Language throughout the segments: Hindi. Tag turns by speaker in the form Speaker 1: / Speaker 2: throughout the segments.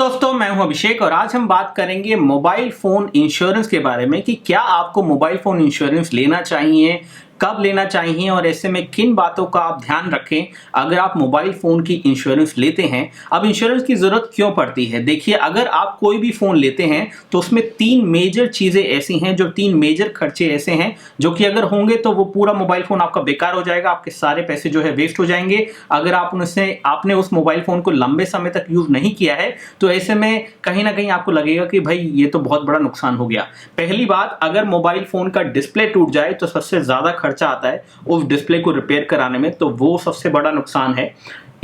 Speaker 1: हेलो दोस्तों, मैं हूं अभिषेक और आज हम बात करेंगे मोबाइल फोन इंश्योरेंस के बारे में कि क्या आपको मोबाइल फोन इंश्योरेंस लेना चाहिए, कब लेना चाहिए और ऐसे में किन बातों का आप ध्यान रखें अगर आप मोबाइल फोन की इंश्योरेंस लेते हैं। अब इंश्योरेंस की जरूरत क्यों पड़ती है? देखिए, अगर आप कोई भी फोन लेते हैं तो उसमें तीन मेजर चीजें ऐसी हैं, जो तीन मेजर खर्चे ऐसे हैं जो कि अगर होंगे तो वो पूरा मोबाइल फोन आपका बेकार हो जाएगा, आपके सारे पैसे जो है वेस्ट हो जाएंगे। अगर आपने उस मोबाइल फोन को लंबे समय तक यूज नहीं किया है तो ऐसे में कहीं ना कहीं आपको लगेगा कि भाई ये तो बहुत बड़ा नुकसान हो गया। पहली बात, अगर मोबाइल फोन का डिस्प्ले टूट जाए तो सबसे ज्यादा खर्चा आता है उस डिस्प्ले को रिपेयर कराने में, तो वो सबसे बड़ा नुकसान है।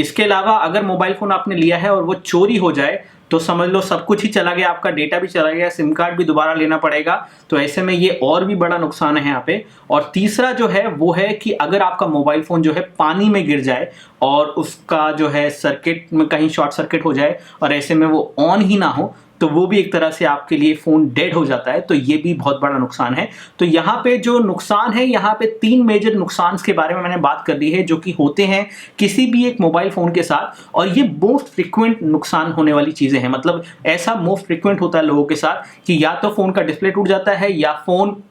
Speaker 1: इसके अलावा अगर मोबाइल फोन आपने लिया है और वो चोरी हो जाए तो समझ लो सब कुछ ही चला गया, आपका डेटा भी चला गया, सिम कार्ड भी दोबारा लेना पड़ेगा, तो ऐसे में ये और भी बड़ा नुकसान है यहाँ पे। और तीसरा जो है वो है कि अगर आपका मोबाइल फोन जो है पानी में गिर जाए और उसका जो है सर्किट में कहीं शॉर्ट सर्किट हो जाए और ऐसे में वो ऑन ही ना हो तो वो भी एक तरह से आपके लिए फोन डेड हो जाता है, तो ये भी बहुत बड़ा नुकसान है। तो यहाँ पे जो नुकसान है, यहाँ पे तीन मेजर नुकसान के बारे में मैंने बात कर दी है जो कि होते हैं किसी भी एक मोबाइल फोन के साथ, और ये मोस्ट फ्रिक्वेंट नुकसान होने वाली चीजें हैं। मतलब ऐसा मोस्ट फ्रिक्वेंट होता है लोगों के साथ कि या तो फोन का डिस्प्ले टूट जाता है, या फोन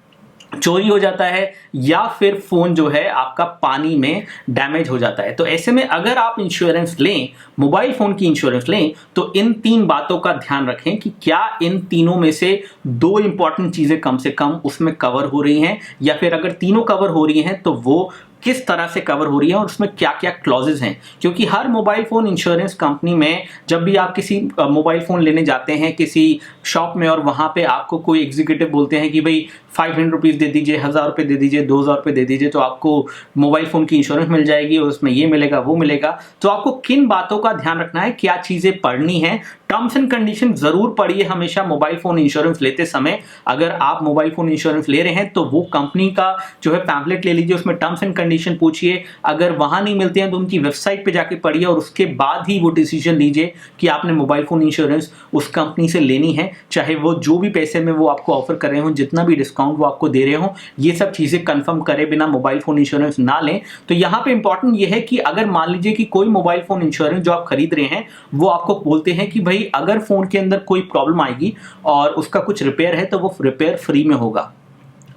Speaker 1: चोरी हो जाता है, या फिर फोन जो है आपका पानी में डैमेज हो जाता है। तो ऐसे में अगर आप इंश्योरेंस लें, मोबाइल फोन की इंश्योरेंस लें, तो इन तीन बातों का ध्यान रखें कि क्या इन तीनों में से दो इंपॉर्टेंट चीजें कम से कम उसमें कवर हो रही हैं, या फिर अगर तीनों कवर हो रही हैं तो वो किस तरह से कवर हो रही है और उसमें क्या क्या क्लॉजेज हैं। क्योंकि हर मोबाइल फोन इंश्योरेंस कंपनी में जब भी आप किसी मोबाइल फोन लेने जाते हैं किसी शॉप में और वहां पे आपको कोई एग्जीक्यूटिव बोलते हैं कि भाई 500 रुपीज दे दीजिए, 1000 रुपये दे दीजिए, 2000 रुपये दे दीजिए, तो आपको मोबाइल फोन की इंश्योरेंस मिल जाएगी और उसमें ये मिलेगा वो मिलेगा। तो आपको किन बातों का ध्यान रखना है, क्या चीजें पढ़नी है, टर्म्स एंड कंडीशन जरूर पढ़िए हमेशा मोबाइल फोन इंश्योरेंस लेते समय। अगर आप मोबाइल फोन इंश्योरेंस ले रहे हैं तो वो कंपनी का जो है पैम्फलेट ले लीजिए, उसमें टर्म्स एंड कंडीशन पूछिए। अगर वहां नहीं मिलते हैं तो उनकी वेबसाइट पे जाके पढ़िए और उसके बाद ही वो डिसीजन लीजिए कि आपने मोबाइल फोन इंश्योरेंस उस कंपनी से लेनी है, चाहे वो जो भी पैसे में वो आपको ऑफर कर रहे हो, जितना भी डिस्काउंट वो आपको दे रहे हो, ये सब चीजें कंफर्म करे बिना मोबाइल फोन इंश्योरेंस ना लें। तो यहां पे इंपॉर्टेंट ये है कि अगर मान लीजिए कि कोई मोबाइल फोन इंश्योरेंस जो आप खरीद रहे हैं वो आपको बोलते हैं कि भाई अगर फोन के अंदर कोई प्रॉब्लम आएगी और उसका कुछ रिपेयर है तो वो रिपेयर फ्री में होगा।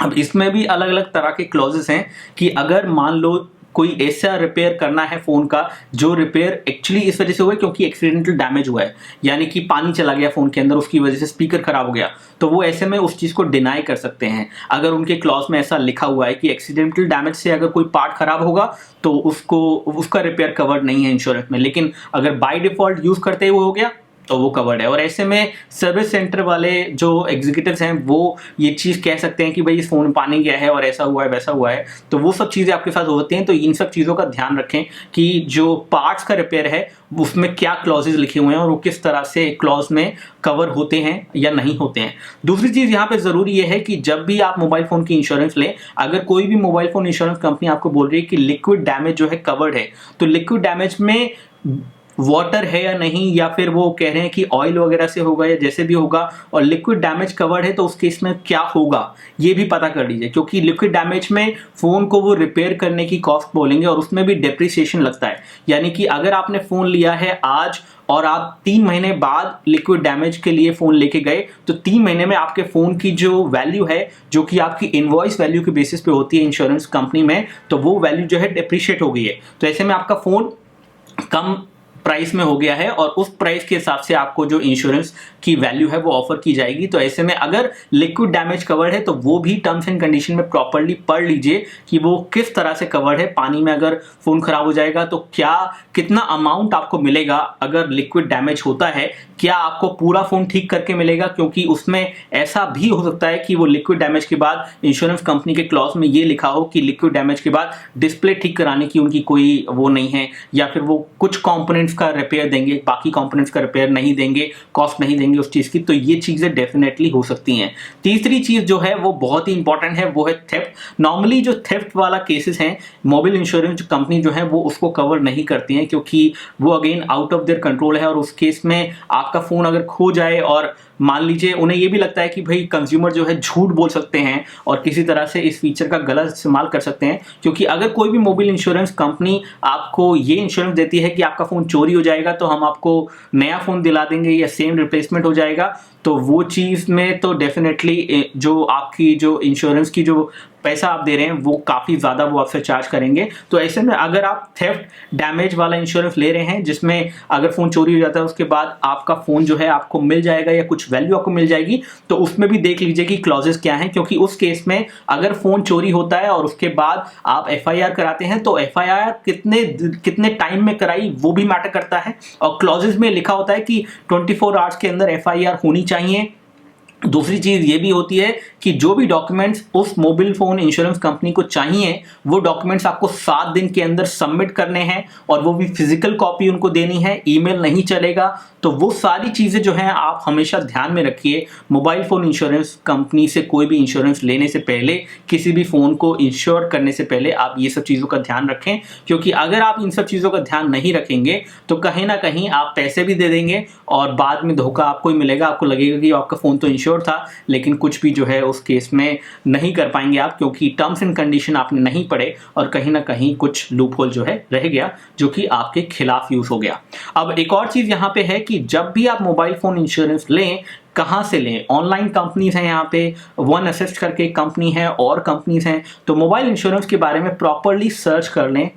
Speaker 1: अब इसमें भी अलग अलग तरह के क्लॉजेस हैं कि अगर मान लो कोई ऐसा रिपेयर करना है फोन का जो रिपेयर एक्चुअली इस वजह से हुआ है क्योंकि एक्सीडेंटल डैमेज हुआ है, यानी कि पानी चला गया फोन के अंदर, उसकी वजह से स्पीकर खराब हो गया, तो वो ऐसे में उस चीज को डिनाई कर सकते हैं। अगर उनके क्लॉज में ऐसा लिखा हुआ है कि एक्सीडेंटल डैमेज से अगर कोई पार्ट खराब होगा तो उसका रिपेयर कवर्ड नहीं है इंश्योरेंस में, लेकिन अगर बाय डिफॉल्ट यूज करते हुए हो गया तो वो कवर्ड है। और ऐसे में सर्विस सेंटर वाले जो एग्जीक्यूटिव्स हैं वो ये चीज़ कह सकते हैं कि भाई इस फोन में पानी गया है और ऐसा हुआ है वैसा हुआ है, तो वो सब चीज़ें आपके साथ होती हैं। तो इन सब चीज़ों का ध्यान रखें कि जो पार्ट्स का रिपेयर है उसमें क्या क्लॉजेज लिखे हुए हैं और वो किस तरह से क्लॉज में कवर होते हैं या नहीं होते हैं। दूसरी चीज़ यहाँ पे ज़रूरी ये है कि जब भी आप मोबाइल फ़ोन की इंश्योरेंस लें, अगर कोई भी मोबाइल फ़ोन इंश्योरेंस कंपनी आपको बोल रही है कि लिक्विड डैमेज जो है कवर्ड है, तो लिक्विड डैमेज में वाटर है या नहीं, या फिर वो कह रहे हैं कि ऑयल वगैरह से होगा या जैसे भी होगा, और लिक्विड डैमेज कवर्ड है तो उस केस में क्या होगा ये भी पता कर लीजिए। क्योंकि लिक्विड डैमेज में फोन को वो रिपेयर करने की कॉस्ट बोलेंगे और उसमें भी डेप्रिसिएशन लगता है, यानी कि अगर आपने फोन लिया है आज और आप 3 महीने बाद लिक्विड डैमेज के लिए फोन लेके गए तो 3 महीने में आपके फोन की जो वैल्यू है, जो कि आपकी इनवॉइस वैल्यू के बेसिस पे होती है इंश्योरेंस कंपनी में, तो वो वैल्यू जो है डेप्रिशिएट हो गई है। तो ऐसे में आपका फोन कम प्राइस में हो गया है और उस प्राइस के हिसाब से आपको जो इंश्योरेंस की वैल्यू है वो ऑफर की जाएगी। तो ऐसे में अगर लिक्विड डैमेज कवर्ड है तो वो भी टर्म्स एंड कंडीशन में प्रॉपर्ली पढ़ लीजिए कि वो किस तरह से कवर्ड है। पानी में अगर फोन खराब हो जाएगा तो कितना अमाउंट आपको मिलेगा, अगर लिक्विड डैमेज होता है क्या आपको पूरा फोन ठीक करके मिलेगा, क्योंकि उसमें ऐसा भी हो सकता है कि वो लिक्विड डैमेज के बाद इंश्योरेंस कंपनी के क्लॉज में ये लिखा हो कि लिक्विड डैमेज के बाद डिस्प्ले ठीक कराने की उनकी कोई वो नहीं है, या फिर वो कुछ कंपोनेंट्स का रिपेयर देंगे, बाकी कंपोनेंट्स का रिपेयर नहीं देंगे, कॉस्ट नहीं देंगे उस चीज की। तो ये चीजें डेफिनेटली हो सकती हैं। तीसरी चीज जो है वो बहुत ही इंपॉर्टेंट है, वो है थेफ्ट। नॉर्मली जो थेफ्ट वाला केसेस हैं मोबाइल इंश्योरेंस कंपनी जो है वो उसको कवर नहीं करती हैं, क्योंकि वो again out of their control है, और उस केस में आपका फोन अगर खो जाए और मान लीजिए उन्हें ये भी लगता है कि भाई कंज्यूमर जो है झूठ बोल सकते हैं और किसी तरह से इस फीचर का गलत इस्तेमाल कर सकते हैं, क्योंकि अगर कोई भी मोबाइल इंश्योरेंस कंपनी आपको ये इंश्योरेंस देती है कि आपका फ़ोन चोरी हो जाएगा तो हम आपको नया फ़ोन दिला देंगे या सेम रिप्लेसमेंट हो जाएगा, तो वो चीज़ में तो डेफिनेटली जो आपकी जो इंश्योरेंस की जो पैसा आप दे रहे हैं वो काफ़ी ज़्यादा वो आपसे चार्ज करेंगे। तो ऐसे में अगर आप थेफ्ट डैमेज वाला इंश्योरेंस ले रहे हैं जिसमें अगर फ़ोन चोरी हो जाता है उसके बाद आपका फ़ोन जो है आपको मिल जाएगा या कुछ वैल्यू आपको मिल जाएगी, तो उसमें भी देख लीजिए कि क्लॉजेस क्या हैं, क्योंकि उस केस में अगर फ़ोन चोरी होता है और उसके बाद आप FIR कराते हैं तो FIR कितने टाइम में कराई वो भी मैटर करता है, और क्लॉजेस में लिखा होता है कि 24 आवर्स के अंदर FIR होनी चाहिए। दूसरी चीज़ ये भी होती है कि जो भी डॉक्यूमेंट्स उस मोबाइल फ़ोन इंश्योरेंस कंपनी को चाहिए वो डॉक्यूमेंट्स आपको 7 दिन के अंदर सबमिट करने हैं, और वो भी फिजिकल कॉपी उनको देनी है, ईमेल नहीं चलेगा। तो वो सारी चीज़ें जो हैं आप हमेशा ध्यान में रखिए। मोबाइल फ़ोन इंश्योरेंस कंपनी से कोई भी इंश्योरेंस लेने से पहले, किसी भी फ़ोन को इंश्योर करने से पहले आप ये सब चीज़ों का ध्यान रखें, क्योंकि अगर आप इन सब चीज़ों का ध्यान नहीं रखेंगे तो कहीं ना कहीं आप पैसे भी दे देंगे और बाद में धोखा आपको ही मिलेगा। आपको लगेगा कि आपका फ़ोन तो इंश्योर था, लेकिन कुछ भी जो है उस केस में नहीं कर पाएंगे आप, क्योंकि टर्म्स एंड कंडीशन आपने नहीं पढ़े और कहीं ना कहीं कुछ लूप होल जो है रह गया जो कि आपके खिलाफ यूज हो गया। अब एक और चीज़ यहाँ पे है कि जब भी आप मोबाइल फ़ोन इंश्योरेंस लें, कहाँ से लें? ऑनलाइन कंपनीज हैं, यहाँ पे वन असिस्ट करके कंपनी है और कंपनीज हैं, तो मोबाइल इंश्योरेंस के बारे में प्रॉपरली सर्च कर लें,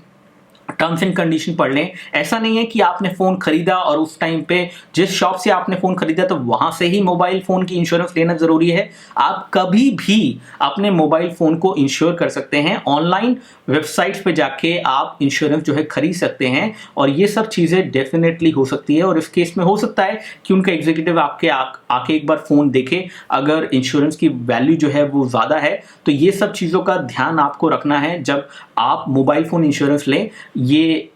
Speaker 1: टर्म्स एंड कंडीशन पढ़ लें। ऐसा नहीं है कि आपने फ़ोन खरीदा और उस टाइम पे जिस शॉप से आपने फ़ोन खरीदा तो वहाँ से ही मोबाइल फ़ोन की इंश्योरेंस लेना ज़रूरी है। आप कभी भी अपने मोबाइल फ़ोन को इंश्योर कर सकते हैं, ऑनलाइन वेबसाइट्स पे जाके आप इंश्योरेंस जो है खरीद सकते हैं, और ये सब चीज़ें डेफिनेटली हो सकती है। और इस केस में हो सकता है कि उनका एग्जीक्यूटिव आपके आके एक बार फ़ोन देखे, अगर इंश्योरेंस की वैल्यू जो है वो ज़्यादा है। तो ये सब चीज़ों का ध्यान आपको रखना है जब आप मोबाइल फ़ोन इंश्योरेंस लें। ये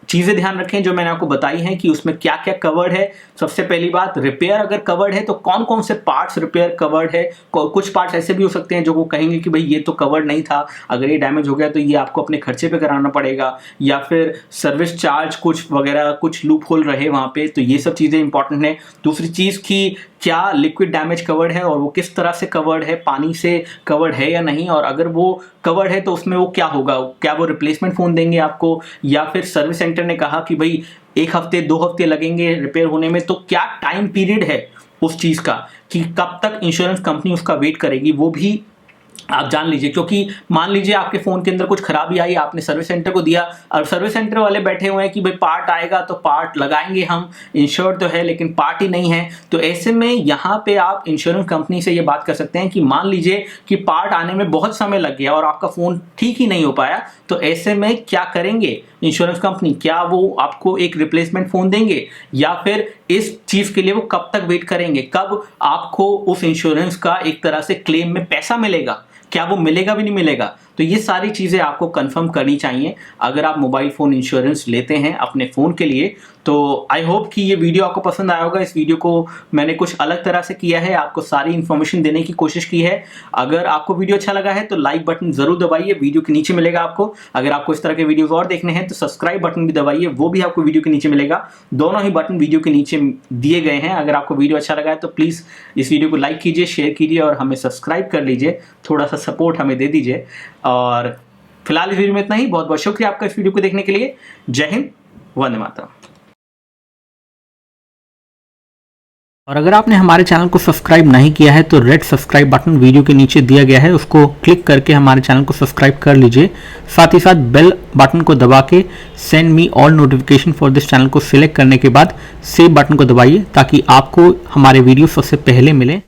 Speaker 1: चीज़ें ध्यान रखें जो मैंने आपको बताई हैं कि उसमें क्या क्या कवर्ड है। सबसे पहली बात, रिपेयर अगर कवर्ड है तो कौन कौन से पार्ट्स रिपेयर कवर्ड है। कुछ पार्ट्स ऐसे भी हो सकते हैं जो वो कहेंगे कि भाई ये तो कवर्ड नहीं था, अगर ये डैमेज हो गया तो ये आपको अपने खर्चे पे कराना पड़ेगा, या फिर सर्विस चार्ज कुछ वगैरह कुछ लूप होल रहे वहाँ पे, तो ये सब चीज़ें इंपॉर्टेंट है। दूसरी चीज़ की क्या लिक्विड डैमेज कवर्ड है और वो किस तरह से कवर्ड है, पानी से कवर्ड है या नहीं, और अगर वो कवर्ड है तो उसमें वो क्या होगा, क्या वो रिप्लेसमेंट फ़ोन देंगे आपको, या फिर सर्विस सेंटर ने कहा कि भाई 1 हफ्ते 2 हफ्ते लगेंगे रिपेयर होने में, तो क्या टाइम पीरियड है उस चीज़ का कि कब तक इंश्योरेंस कंपनी उसका वेट करेगी, वो भी आप जान लीजिए। क्योंकि मान लीजिए आपके फ़ोन के अंदर कुछ खराबी आई, आपने सर्विस सेंटर को दिया और सर्विस सेंटर वाले बैठे हुए हैं कि भाई पार्ट आएगा तो पार्ट लगाएंगे हम, इंश्योर तो है लेकिन पार्ट ही नहीं है। तो ऐसे में यहाँ पे आप इंश्योरेंस कंपनी से ये बात कर सकते हैं कि मान लीजिए कि पार्ट आने में बहुत समय लग गया और आपका फ़ोन ठीक ही नहीं हो पाया, तो ऐसे में क्या करेंगे इंश्योरेंस कंपनी? क्या वो आपको एक रिप्लेसमेंट फ़ोन देंगे, या फिर इस चीज़ के लिए वो कब तक वेट करेंगे, कब आपको उस इंश्योरेंस का एक तरह से क्लेम में पैसा मिलेगा, क्या वो मिलेगा भी नहीं मिलेगा? तो ये सारी चीज़ें आपको कंफर्म करनी चाहिए अगर आप मोबाइल फ़ोन इंश्योरेंस लेते हैं अपने फ़ोन के लिए। तो आई होप कि ये वीडियो आपको पसंद आया होगा। इस वीडियो को मैंने कुछ अलग तरह से किया है, आपको सारी इन्फॉर्मेशन देने की कोशिश की है। अगर आपको वीडियो अच्छा लगा है तो लाइक बटन ज़रूर दबाइए, वीडियो के नीचे मिलेगा आपको। अगर आपको इस तरह के वीडियोज़ और देखने हैं तो सब्सक्राइब बटन भी दबाइए, वो भी आपको वीडियो के नीचे मिलेगा। दोनों ही बटन वीडियो के नीचे दिए गए हैं। अगर आपको वीडियो अच्छा लगा है तो प्लीज़ इस वीडियो को लाइक कीजिए, शेयर कीजिए और हमें सब्सक्राइब कर लीजिए, थोड़ा सा सपोर्ट हमें दे दीजिए। और फिलहाल इस वीडियो में इतना ही। बहुत बहुत शुक्रिया आपका इस वीडियो को देखने के लिए। जय हिंद, वंदे मातरम। और अगर आपने हमारे चैनल को सब्सक्राइब नहीं किया है तो रेड सब्सक्राइब बटन वीडियो के नीचे दिया गया है, उसको क्लिक करके हमारे चैनल को सब्सक्राइब कर लीजिए। साथ ही साथ बेल बटन को दबा के send me all notification for this channel को सिलेक्ट करने के बाद सेव बटन को दबाइए ताकि आपको हमारे वीडियो सबसे पहले मिले।